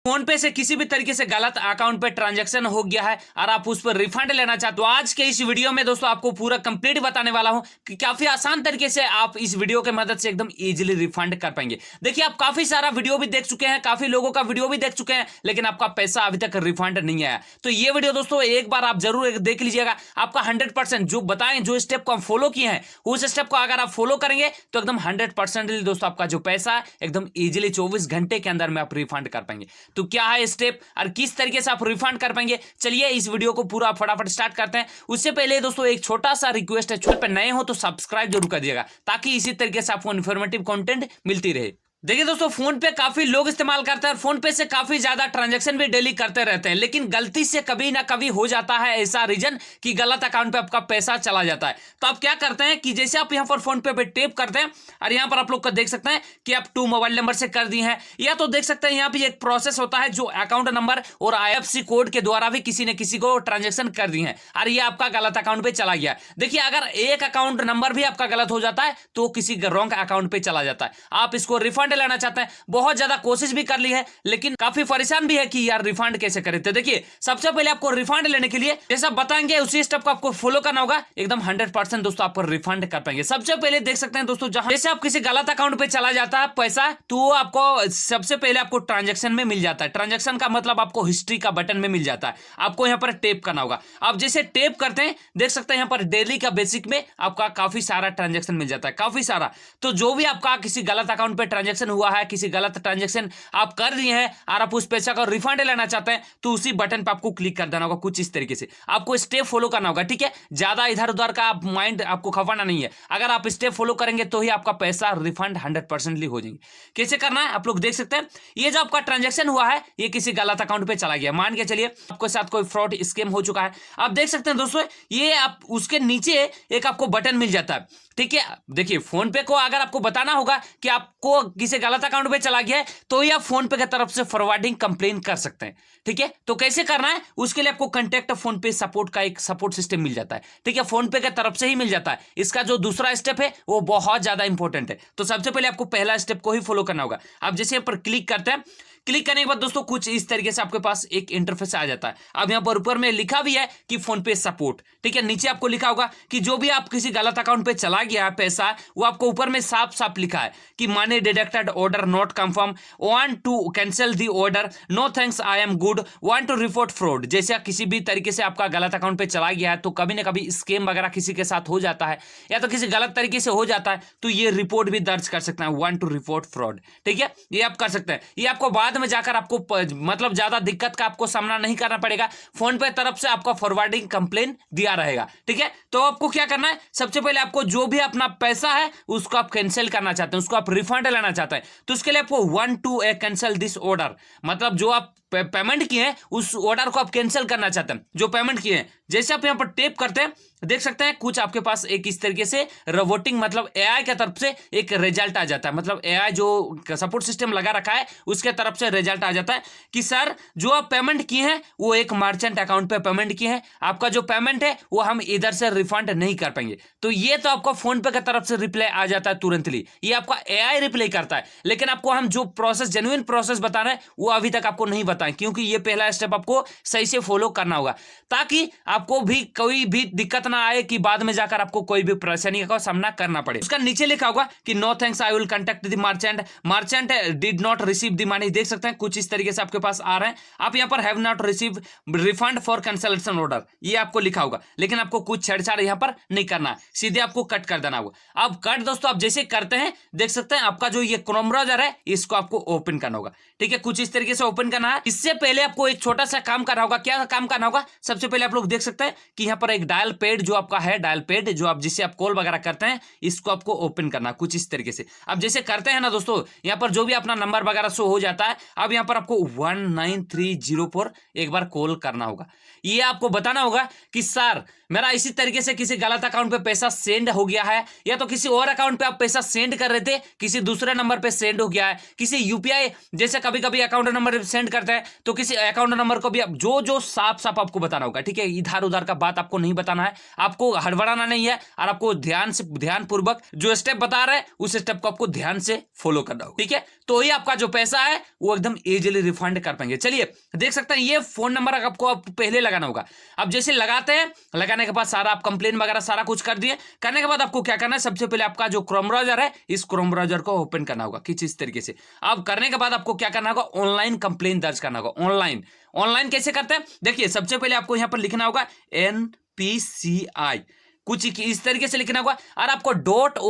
Phone पे से किसी भी तरीके से गलत अकाउंट पे ट्रांजैक्शन हो गया है और आप उस पर रिफंड लेना चाहते हो, आज के इस वीडियो में दोस्तों आपको पूरा कंप्लीट बताने वाला हूं कि काफी आसान तरीके से आप इस वीडियो के मदद से एकदम इजीली रिफंड कर पाएंगे। देखिए, आप काफी सारा वीडियो भी देख चुके हैं, काफी लोगों का वीडियो भी देख चुके हैं, लेकिन आपका पैसा अभी तक रिफंड नहीं आया। तो ये वीडियो दोस्तों एक बार आप जरूर देख लीजिएगा। आपका 100% जो बताएं, जो स्टेप को हम फॉलो किए हैं, उस स्टेप को अगर आप फॉलो करेंगे तो एकदम 100% दोस्तों आपका जो पैसा है एकदम इजीली 24 घंटे के अंदर में आप रिफंड कर पाएंगे। तो क्या है स्टेप और किस तरीके से आप रिफंड कर पाएंगे, चलिए इस वीडियो को पूरा फटाफट स्टार्ट करते हैं। उससे पहले दोस्तों एक छोटा सा रिक्वेस्ट है, चैनल पर नए हो तो सब्सक्राइब जरूर कर दिएगा ताकि इसी तरीके से आपको इन्फॉर्मेटिव कंटेंट मिलती रहे। देखिए दोस्तों, फोन पे काफी लोग इस्तेमाल करते हैं और फोन पे से काफी ज्यादा ट्रांजैक्शन भी डेली करते रहते हैं, लेकिन गलती से कभी ना कभी हो जाता है ऐसा रीजन कि गलत अकाउंट पे आपका पैसा चला जाता है। तो आप क्या करते हैं कि जैसे आप यहाँ पर फोन पे टैप करते हैं और यहाँ पर आप लोग का देख सकते हैं कि आप 2 मोबाइल नंबर से कर दी हैं, या तो देख सकते हैं यहाँ पे एक प्रोसेस होता है जो अकाउंट नंबर और IFSC कोड के द्वारा भी किसी ने किसी को ट्रांजेक्शन कर दी है और ये आपका गलत अकाउंट पे चला गया। देखिए, अगर एक अकाउंट नंबर भी आपका गलत हो जाता है तो किसी रॉन्ग अकाउंट पे चला जाता है। आप इसको रिफंड लेना चाहते हैं, बहुत ज्यादा कोशिश भी कर ली है, लेकिन काफी परेशान भी है कि यार रिफंड कैसे करें। तो देखिए, सबसे पहले आपको रिफंड लेने के लिए जैसा बताएंगे उसी स्टेप को आपको फॉलो करना होगा, एकदम 100% दोस्तों आपको रिफंड कर पाएंगे। सबसे पहले देख सकते हैं दोस्तों, जहां जैसे आप किसी गलत अकाउंट पे चला जाता है पैसा, तो आपको सबसे पहले आपको ट्रांजेक्शन में मिल जाता है। ट्रांजेक्शन का मतलब आपको हिस्ट्री का बटन में मिल जाता है, आपको यहाँ पर टैप करना होगा। आप जैसे टैप करते हैं देख सकते हैं यहाँ पर डेली का बेसिक में आपका काफी सारा ट्रांजेक्शन मिल जाता है, काफी सारा। तो जो भी आपका किसी गलत अकाउंट पे ट्रांजेक्शन हुआ है, किसी गलत ट्रांजैक्शन आप कर दिए हैं और आप उस पैसा का रिफंड लेना चाहते हैं, तो उसी बटन पे आपको क्लिक कर देना होगा। कुछ इस तरीके से आपको स्टेप फॉलो करना होगा, ठीक है। ज्यादा इधर उधर का आप माइंड आपको खपाना नहीं है, अगर आप स्टेप फॉलो करेंगे तो ही आपका पैसा रिफंड 100% हो जाएंगे। कैसे करना है आप लोग देख सकते हैं, ये जो आपका ट्रांजेक्शन हुआ है ये किसी गलत अकाउंट पे चला गया, मान के चलिए आपके साथ कोई फ्रॉड स्कैम हो चुका है। आप देख सकते हैं दोस्तों, ये आप उसके नीचे एक आपको बटन मिल जाता है, ठीक है। देखिए, फोन पे को अगर आपको बताना होगा कि आपको किसी गलत अकाउंट पे चला गया है तो ही आप फोन पे की तरफ से फॉरवर्डिंग कंप्लेन कर सकते हैं, ठीक है। तो कैसे करना है, उसके लिए आपको कांटेक्ट फोन पे सपोर्ट का एक सपोर्ट सिस्टम मिल जाता है, ठीक है। फोन पे की तरफ से ही मिल जाता है। इसका जो दूसरा स्टेप है वो बहुत ज्यादा इंपॉर्टेंट है। तो सबसे पहले आपको पहला स्टेप को ही फॉलो करना होगा। आप जैसे यहाँ पर क्लिक करते हैं, क्लिक करने के बाद दोस्तों कुछ इस तरीके से आपके पास एक इंटरफेस आ जाता है। अब यहाँ पर ऊपर में लिखा भी है कि फोन पे सपोर्ट, ठीक है। नीचे आपको लिखा होगा कि जो भी आप किसी गलत अकाउंट पे चला गया है पैसा, वो आपको ऊपर में साफ साफ लिखा है कि money deducted, order not confirm, want to cancel the order, no thanks I am good, want to report fraud. जैसे किसी भी तरीके से आपका गलत अकाउंट पे चला गया है तो कभी ना कभी स्कैम वगैरह किसी के साथ हो जाता है या तो किसी गलत तरीके से हो जाता है, तो ये रिपोर्ट भी दर्ज कर सकते हैं, वांट टू रिपोर्ट फ्रॉड, ठीक है। ये आप कर सकते हैं। ये आपको बाद में जाकर आपको मतलब ज्यादा दिक्कत का आपको सामना नहीं करना पड़ेगा, फोन पे तरफ से आपका फॉरवर्डिंग कंप्लेन दिया रहेगा, ठीक है। तो आपको क्या करना है, सबसे पहले आपको जो भी अपना पैसा है उसको आप कैंसिल करना चाहते हैं, उसको आप रिफंड लेना चाहते हैं, तो उसके लिए आपको 1 to कैंसिल दिस ऑर्डर, मतलब जो आप पेमेंट किए हैं उस ऑर्डर को आप कैंसिल करना चाहते हैं, जो पेमेंट किए हैं। जैसे आप यहाँ पर टैप करते हैं देख सकते हैं कुछ आपके पास एक इस तरीके से रोबोटिंग मतलब AI की तरफ से एक रिजल्ट आ जाता है, मतलब AI जो सपोर्ट सिस्टम लगा रखा है उसके तरफ से रिजल्ट आ जाता है कि सर जो आप पेमेंट किए हैं वो एक मर्चेंट अकाउंट पे पेमेंट किए हैं, आपका जो पेमेंट है वो हम इधर से रिफंड नहीं कर पाएंगे। तो ये तो आपको फोन पे की तरफ से रिप्लाई आ जाता है तुरंतली, ये आपका AI रिप्लाई करता है। लेकिन आपको हम जो प्रोसेस जेन्युइन प्रोसेस बता रहे हैं वो अभी तक आपको नहीं बताएं, क्योंकि ये पहला स्टेप आपको सही से फॉलो करना होगा ताकि आपको भी कोई भी दिक्कत ना आए कि बाद में जाकर आपको कोई भी परेशानी का सामना करना पड़े। उसका नीचे लिखा होगा कि no thanks I will contact the merchant, merchant did not receive the money. देख सकते हैं कुछ इस तरीके से आपके पास आ रहे हैं। आप यहाँ पर have not receive refund for cancellation order, ये आपको लिखा होगा, लेकिन आपको कुछ छेड़छाड़ यहाँ पर नहीं करना है, सीधे आपको कट कर देना होगा। अब कट दोस्तों आप जैसे करते हैं देख सकते हैं आपका जो ये क्रोम ब्राउजर है इसको आपको ओपन करना होगा, ठीक है। कुछ इस तरीके से ओपन करना है। इससे पहले आपको एक छोटा सा काम करना होगा। क्या काम करना होगा, सबसे पहले आप लोग देख सकते हैं कि यहाँ पर एक डायल पैड जो आपका है, डायल पैड जो आप जिससे आप कॉल वगैरह करते हैं इसको आपको ओपन करना कुछ इस तरीके से। अब जैसे करते हैं ना दोस्तों, यहाँ पर जो भी अपना नंबर वगैरह शो हो जाता है, अब यहाँ पर आपको 19304 पर एक बार कॉल करना होगा। ये आपको बताना होगा कि सर मेरा इसी तरीके से किसी गलत अकाउंट पे पैसा सेंड हो गया है, या तो किसी और अकाउंट पे आप पैसा सेंड कर रहे थे किसी दूसरे नंबर पे सेंड हो गया है, किसी UPI जैसे कभी कभी अकाउंट नंबर सेंड करते हैं है तो किसी अकाउंट नंबर को भी आप जो साफ साफ आपको बताना होगा, ठीक है। इधर उधर का बात आपको नहीं बताना है, आपको हड़बड़ाना नहीं है, और आपको ध्यानपूर्वक जो स्टेप बता रहे हैं उस स्टेप को आपको ध्यान से फॉलो करना होगा, ठीक है। तो ही आपका जो पैसा है वो एकदम इजीली रिफंड कर पाएंगे। चलिए देख सकते हैं ये फोन नंबर आपको पहले लगाना होगा। अब जैसे लगाते हैं, लगाने के बाद सारा आप कंप्लेन वगैरह सारा कुछ कर दिए, करने के बाद आपको क्या करना है, सबसे पहले आपका जो क्रोम ब्राउजर है इस क्रोम ब्राउजर को ओपन करना होगा किस इस तरीके से। अब करने के बाद आपको क्या करना होगा, ऑनलाइन कंप्लेन दर्ज करना होगा। ऑनलाइन कैसे करते हैं, देखिए सबसे पहले आपको यहां पर लिखना होगा NPCI, कुछ इस तरीके से लिखना होगा, और आपको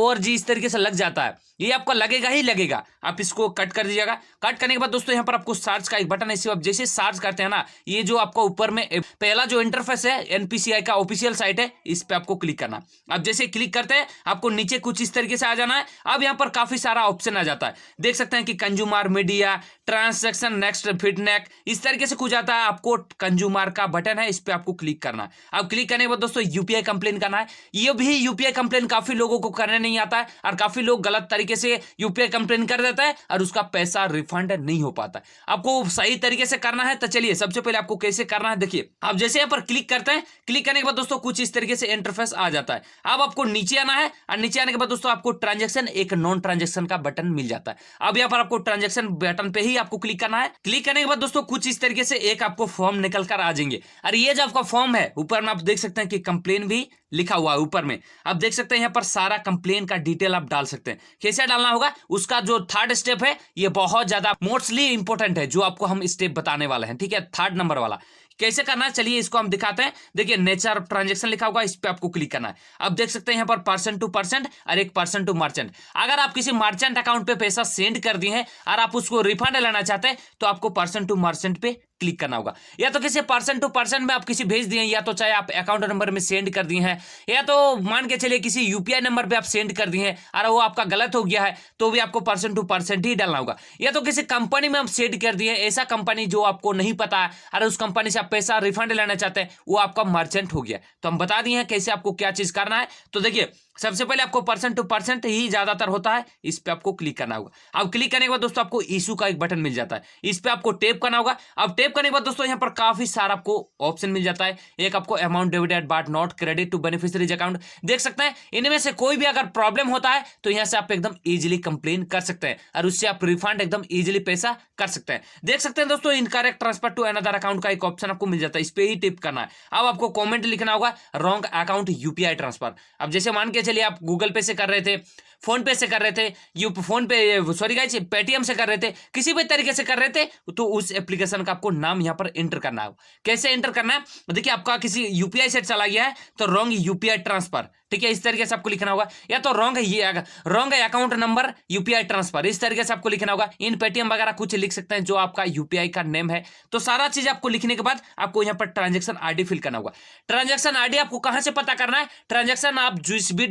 .org इस तरीके से लग जाता है, ये आपको लगेगा ही लगेगा। आप इसको कट कर दीजिएगा। कट करने के बाद दोस्तों यहाँ पर आपको सर्च का एक बटन है, इसे आप जैसे सर्च करते हैं ना, ये जो आपको ऊपर में पहला जो इंटरफेस है NPCI का ऑफिशियल साइट है, इस पे आपको क्लिक करना। अब जैसे क्लिक करते हैं आपको नीचे कुछ इस तरीके से आ जाना है। अब यहाँ पर काफी सारा ऑप्शन आ जाता है, देख सकते हैं कि consumer, media, transaction, next, feedback, इस तरीके से कुछ आता है। आपको कंज्यूमर का बटन है, इस पे आपको क्लिक करना है। अब क्लिक करने के बाद दोस्तों UPI कंप्लेन करना है। ये भी UPI कंप्लेन काफी लोगों को करने नहीं आता है, और काफी लोग गलत तरीके से UPI कंप्लेन कर देता है और उसका पैसा रिफंड नहीं हो पाता है। आपको सही तरीके से करना है, तो चलिए सबसे पहले आपको कैसे करना है देखिए। आप जैसे यहाँ पर क्लिक करते हैं, क्लिक करने के बाद दोस्तों कुछ इस तरीके से इंटरफेस आ जाता है। अब आपको नीचे आना है, और नीचे आने के बाद दोस्तों आपको ट्रांजैक्शन, एक नॉन ट्रांजैक्शन का बटन मिल जाता है। अब यहाँ पर आपको ट्रांजैक्शन बटन पे ही आपको क्लिक करना है। क्लिक करने के बाद दोस्तों कुछ इस तरीके से एक आपको फॉर्म निकल कर आ जाएंगे, और ये जो आपका फॉर्म है ऊपर में आप देख सकते हैं कि कंप्लेन भी लिखा हुआ है ऊपर में। आप देख सकते हैं यहाँ पर सारा कंप्लेन का डिटेल आप डाल सकते हैं। कैसे डालना होगा, उसका जो थर्ड स्टेप है ये बहुत ज्यादा मोस्टली इंपॉर्टेंट है, जो आपको हम स्टेप बताने वाले हैं, ठीक है। थर्ड नंबर वाला कैसे करना है, चलिए इसको हम दिखाते हैं। देखिए नेचर ऑफ ट्रांजैक्शन लिखा होगा, इस पे आपको क्लिक करना है। अब देख सकते हैं यहाँ पर पर्सन टू पर्सन और एक पर्सन टू मर्चेंट। अगर आप किसी मर्चेंट अकाउंट पे पैसा सेंड कर दिए हैं और आप उसको रिफंड लेना चाहते हैं, तो आपको पर्सन टू मर्चेंट पे क्लिक करना होगा। या तो किसी पर्सन टू पर्सन में आप किसी भेज दिए, या तो चाहे आप अकाउंट नंबर में सेंड कर दिए हैं, या तो मान के चलिए किसी UPI नंबर पे आप सेंड कर दिए हैं और वो आपका गलत हो गया है, तो भी आपको पर्सन टू पर्सन ही डालना होगा। या तो किसी कंपनी में आप सेंड कर दिए, ऐसा कंपनी जो आपको नहीं पता है और उस कंपनी से आप पैसा रिफंड लेना चाहते हैं, वो आपका मर्चेंट हो गया। तो हम बता दिए हैं कैसे आपको क्या चीज करना है। तो देखिए सबसे पहले आपको पर्सन टू पर्सन ही ज्यादातर होता है, इस पे आपको क्लिक करना होगा। अब क्लिक करने के बाद दोस्तों आपको इशू का एक बटन मिल जाता है, इस पे आपको टैप करना होगा। अब टैप करने के बाद दोस्तों यहाँ पर काफी सारा आपको ऑप्शन मिल जाता है। एक आपको amount debited but not credit to beneficiary's account, देख सकते हैं इनमें से कोई भी अगर प्रॉब्लम होता है तो यहाँ से आप एकदम इजीली कंप्लेन कर सकते हैं और उससे आप रिफंड एकदम इजीली पैसा कर सकते हैं। देख सकते हैं दोस्तों incorrect transfer to another account का एक ऑप्शन आपको मिल जाता है, इस पे ही टिप करना है। अब आपको कॉमेंट लिखना होगा रॉन्ग अकाउंट UPI ट्रांसफर। अब जैसे मान के चलिए आप गूगल पे से कर रहे थे, फोन पे से कर रहे थे, फोन पे सॉरी गाइस पेटीएम से कर रहे थे, किसी भी तरीके से कर रहे थे, तो उस एप्लीकेशन का आपको नाम यहाँ पर एंटर करना है। कैसे एंटर करना है, देखिए आपका किसी UPI से चला गया है तो रॉन्ग UPI ट्रांसफर, ठीक है, इस तरीके से आपको लिखना होगा। या तो wrong account number UPI transfer, इस तरीके से आपको लिखना होगा। इन पेटीएम वगैरह कुछ लिख सकते हैं जो आपका UPI का नेम है। तो सारा चीज आपको लिखने के बाद आपको यहाँ पर ट्रांजेक्शन ID फिल करना होगा। ट्रांजेक्शन ID आपको कहां से पता करना है, ट्रांजेक्शन आप जिस भी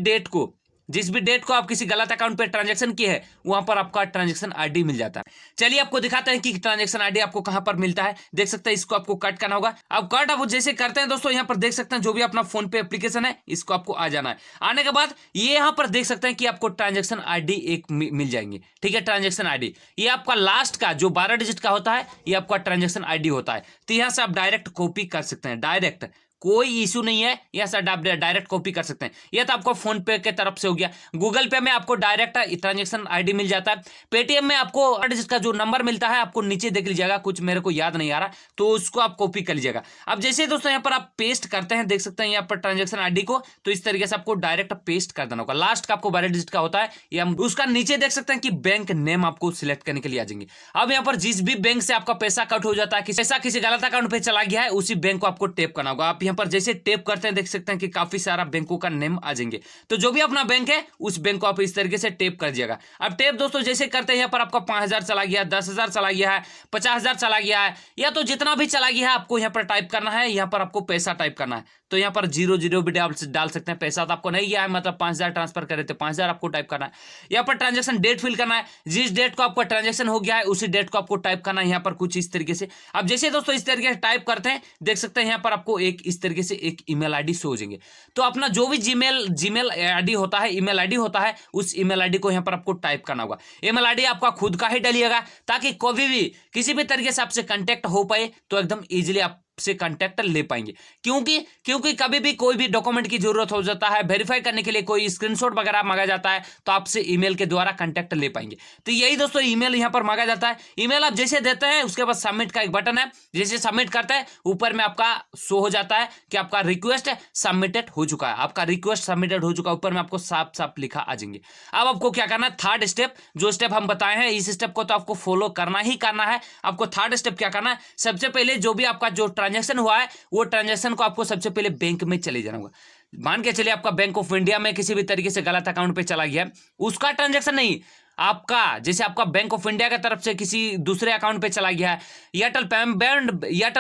डेट को आप किसी गलत अकाउंट पे ट्रांजैक्शन किए है वहां पर आपका ट्रांजैक्शन ID मिल जाता है। चलिए आपको दिखाते हैं कि ट्रांजैक्शन ID आपको कहां पर मिलता है। देख सकते हैं इसको आपको कट करना होगा। अब कट आप जैसे करते हैं दोस्तों यहाँ पर देख सकते हैं जो भी अपना फोन पे एप्लीकेशन है इसको आपको आ जाना है। आने के बाद ये यहाँ पर देख सकते हैं कि आपको ट्रांजैक्शन ID एक मिल जाएंगे, ठीक है। ट्रांजैक्शन ID ये आपका लास्ट का जो 12 डिजिट का होता है, ये आपका ट्रांजैक्शन ID होता है। तो यहाँ से आप डायरेक्ट कॉपी कर सकते हैं, डायरेक्ट कोई इशू नहीं है, यह सर आप डायरेक्ट कॉपी कर सकते हैं। यह तो आपको फोन पे के तरफ से हो गया। गूगल पे में आपको डायरेक्ट ट्रांजैक्शन ID मिल जाता है। पेटीएम में आपको जिसका जो नंबर मिलता है आपको नीचे देख लीजिएगा, कुछ मेरे को याद नहीं आ रहा, तो उसको आप कॉपी कर लीजिएगा। अब जैसे दोस्तों यहाँ पर आप पेस्ट करते हैं, देख सकते हैं यहाँ पर ट्रांजैक्शन ID को, तो इस तरीके से आपको डायरेक्ट पेस्ट कर देना होगा। लास्ट का आपको 12 डिजिट का होता है, या उसका नीचे देख सकते हैं कि बैंक नेम आपको सिलेक्ट करने के लिए आ जाएंगे। अब यहाँ पर जिस भी बैंक से आपका पैसा कट हो जाता है, पैसा किसी गलत अकाउंट पे चला गया है, उसी बैंक को आपको टैप करना होगा। आप यहाँ पर जैसे टैप करते हैं देख सकते हैं कि काफी सारा बैंकों का नेम आ जाएंगे। तो जो भी अपना बैंक है उस बैंक को आप इस तरीके से टैप कर दिएगा। अब टैप दोस्तों जैसे करते हैं यहाँ पर आपका 5000 चला गया, 10,000 चला गया है, 50,000 चला गया है, या तो जितना भी चला गया है आपको यहाँ पर टाइप करना है। यहाँ पर आपको पैसा टाइप करना है, तो यहाँ पर 0 भी डाल सकते हैं। पैसा तो आपको नहीं गया है, मतलब 5,000 ट्रांसफर करे थे, 5,000 आपको टाइप करना है। यहाँ पर ट्रांजेक्शन डेट फिल करना है, जिस डेट को आपका ट्रांजेक्शन हो गया है उसी डेट को आपको टाइप करना है। यहाँ पर कुछ इस तरीके से, अब जैसे दोस्तों इस तरीके से टाइप करते हैं, देख सकते हैं यहाँ पर आपको एक इस तरीके से एक ईमेल आईडी शो हो जाएंगे। तो अपना जो भी जीमेल आईडी होता है, ईमेल आईडी होता है, उस ईमेल आईडी को यहाँ पर आपको टाइप करना होगा। ईमेल आईडी आपका खुद का ही डालिएगा, ताकि कोई भी किसी भी तरीके से आपसे कांटेक्ट हो पाए तो एकदम इजीली आप से कांटेक्ट ले पाएंगे। क्योंकि कभी भी कोई भी डॉक्यूमेंट की जरूरत हो जाता है, वेरीफाई करने के लिए कोई स्क्रीनशॉट वगैरह मांगा जाता है, तो आपसे ईमेल के द्वारा कांटेक्ट ले पाएंगे। तो यही दोस्तों ईमेल यहां पर मांगा जाता है। ईमेल आप जैसे देते हैं उसके बाद सबमिट का एक बटन है, जैसे सबमिट करते हैं ऊपर में आपका शो हो जाता है कि आपका रिक्वेस्ट सबमिटेड हो चुका है, आपका रिक्वेस्ट सबमिटेड हो चुका है, ऊपर में आपको साफ साफ लिखा आ जाएंगे। अब आपको क्या करना है, थर्ड स्टेप, जो स्टेप हम बताए हैं इस स्टेप को तो आपको फॉलो करना ही करना है। आपको थर्ड स्टेप क्या करना है, सबसे पहले जो भी आपका जो ट्रांजेक्शन हुआ है वो ट्रांजेक्शन को आपको सबसे पहले बैंक में चले जाना होगा। मान के चलिए आपका बैंक ऑफ इंडिया में किसी भी तरीके से गलत अकाउंट पे चला गया, उसका ट्रांजेक्शन नहीं, आपका जैसे आपका बैंक ऑफ इंडिया की तरफ से किसी दूसरे अकाउंट पे चला गया है, एयरटेल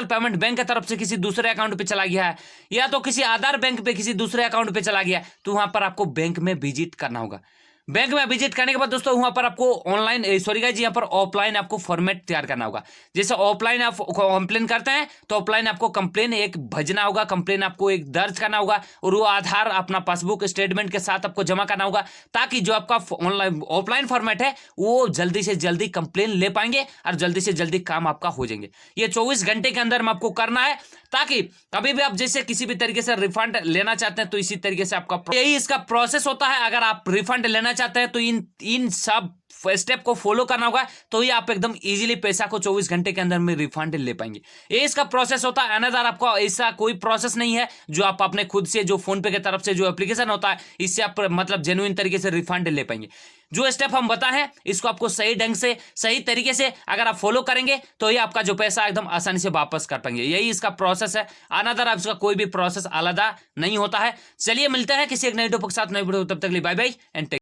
पेमेंट बैंक की तरफ से किसी दूसरे अकाउंट पे चला गया है, या तो किसी आधार बैंक पे किसी दूसरे अकाउंट पे चला गया, तो वहां पर आपको बैंक में विजिट करना होगा। बैंक में विजिट करने के बाद दोस्तों वहां पर आपको ऑनलाइन यहाँ पर ऑफलाइन आपको फॉर्मेट तैयार करना होगा। जैसे ऑफलाइन आप कंप्लेन करते हैं तो ऑफलाइन आपको कंप्लेन एक भेजना होगा, कंप्लेन आपको एक दर्ज करना होगा, और वो आधार अपना पासबुक स्टेटमेंट के साथ आपको जमा करना होगा, ताकि जो आपका ऑनलाइन ऑफलाइन फॉर्मेट है वो जल्दी से जल्दी कंप्लेन ले पाएंगे और जल्दी से जल्दी काम आपका हो जाएंगे। ये 24 घंटे के अंदर में आपको करना है, ताकि कभी भी आप जैसे किसी भी तरीके से रिफंड लेना चाहते हैं तो इसी तरीके से आपका यही इसका प्रोसेस होता है। अगर आप रिफंड लेना चाहते हैं तो इन सब स्टेप को फॉलो करना होगा, तो ही आप एकदम इजीली पैसा को 24 घंटे के अंदर में रिफंड ले पाएंगे। ये इसका प्रोसेस होता है। अनदर आपको ऐसा कोई प्रोसेस नहीं है जो आप अपने खुद से, जो फोन पे की तरफ से जो एप्लीकेशन होता है, इससे आप मतलब जेन्युइन तरीके से रिफंड ले पाएंगे। जो स्टेप हम बताए हैं इसको आपको सही ढंग से सही तरीके से अगर आप फॉलो करेंगे तो ही आपका जो पैसा एकदम आसानी से वापस कर पाएंगे। यही इसका प्रोसेस है। अनदर इसका कोई भी प्रोसेस अलग नहीं होता है। चलिए मिलते हैं किसी एक नई टॉपिक के साथ, नई वीडियो, तब तक के लिए बाय बाय एंड टेक।